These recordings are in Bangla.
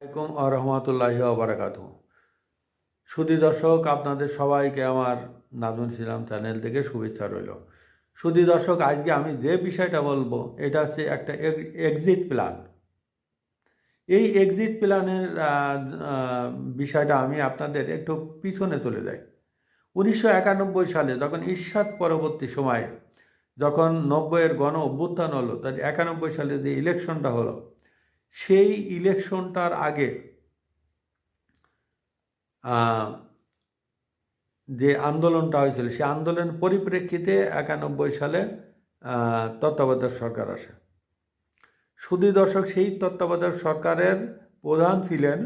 আসসালামাইকুম আরহামাতুল্লাহি ওয়াবারাকাতুহু। সুধী দর্শক, আপনাদের সবাইকে আমার নাজমুল ইসলাম চ্যানেল থেকে শুভেচ্ছা রইল। সুধী দর্শক, আজকে আমি যে বিষয়টা বলবো এটা হচ্ছে একটা এক্সিট প্ল্যান। এই এক্সিট প্ল্যানের বিষয়টা আমি আপনাদের একটু পিছনে চলে যাই। 1991 সালে যখন ইরশাদ পরবর্তী সময়ে যখন 90-এর গণ অভ্যুত্থান হলো, তার 91 সালে যে ইলেকশনটা হলো, সেই ইলেকশনটার আগে যে আন্দোলনটা হয়েছিল, সেই আন্দোলনের পরিপ্রেক্ষিতে 91 সালে তত্ত্বাবধায়ক সরকার আসে। সুধী দর্শক, সেই তত্ত্বাবধায়ক সরকারের প্রধান ছিলেন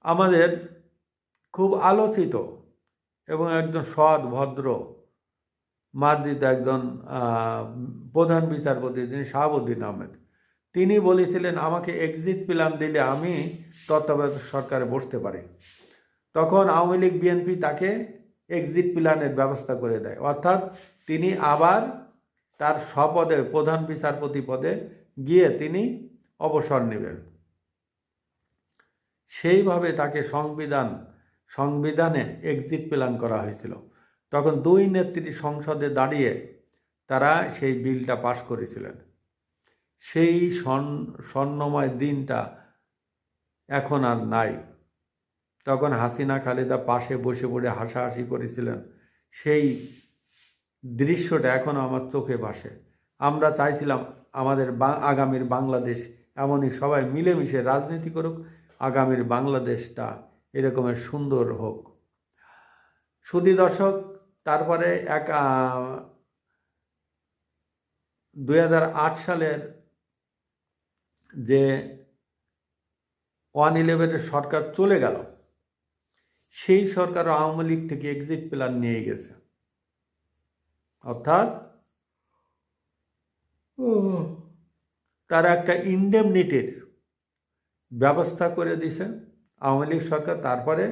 আমাদের খুব আলোচিত এবং একজন সৎ ভদ্র মার্জিত একজন প্রধান বিচারপতি, তিনি শাহাবুদ্দিন আহমেদ। তিনি বলেছিলেন, আমাকে এক্সিট প্ল্যান দিলে আমি তত্ত্বাবধায়ক সরকারে বসতে পারি। তখন আওয়ামী লীগ বিএনপি তাকে এক্সিট প্ল্যানের ব্যবস্থা করে দেয়, অর্থাৎ তিনি আবার তার স্বপদে প্রধান বিচারপতি পদে গিয়ে তিনি অবসর নেবেন। সেইভাবে তাকে সংবিধানে এক্সিট প্ল্যান করা হয়েছিল। তখন দুই নেত্রী সংসদে দাঁড়িয়ে তারা সেই বিলটা পাশ করেছিলেন। সেই স্বর্ণময় দিনটা এখন আর নাই। তখন হাসিনা খালেদা পাশে বসে পড়ে হাসাহাসি করেছিলেন, সেই দৃশ্যটা এখনও আমার চোখে ভাসে। আমরা চাইছিলাম আমাদের আগামীর বাংলাদেশ এমনই সবাই মিলেমিশে রাজনীতি করুক, আগামীর বাংলাদেশটা এরকমের সুন্দর হোক। সুধী দর্শক, তারপরে 2008 সালের যে 111-এর সরকার চলে গেল, সেই সরকার আওয়ামী লীগ থেকে এক্সিট প্ল্যান নিয়ে গেছে, অর্থাৎ তারা একটা ইন্ডেমনিটির ব্যবস্থা করে দিছে আওয়ামী লীগ সরকার। তারপরে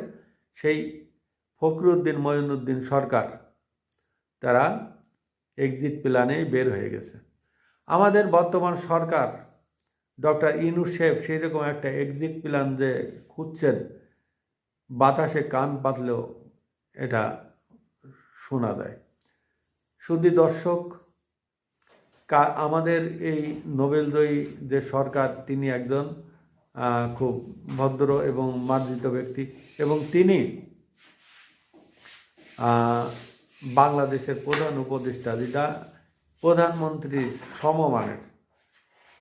সেই ফখরুদ্দিন মঈনুদ্দিন সরকার তারা এক্সিট প্ল্যানে বের হয়ে গেছে। আমাদের বর্তমান সরকার ডক্টর ইউনূস সাহেব সেই রকম একটা এক্সিট প্ল্যান যে খুঁজছেন, বাতাসে কান পাতলেও এটা শোনা যায়। সুধী দর্শক, আমাদের এই নোবেলজয়ী যে সরকার, তিনি একজন খুব ভদ্র এবং মার্জিত ব্যক্তি, এবং তিনি বাংলাদেশের প্রধান উপদেষ্টা, যেটা প্রধানমন্ত্রীর সমমানের।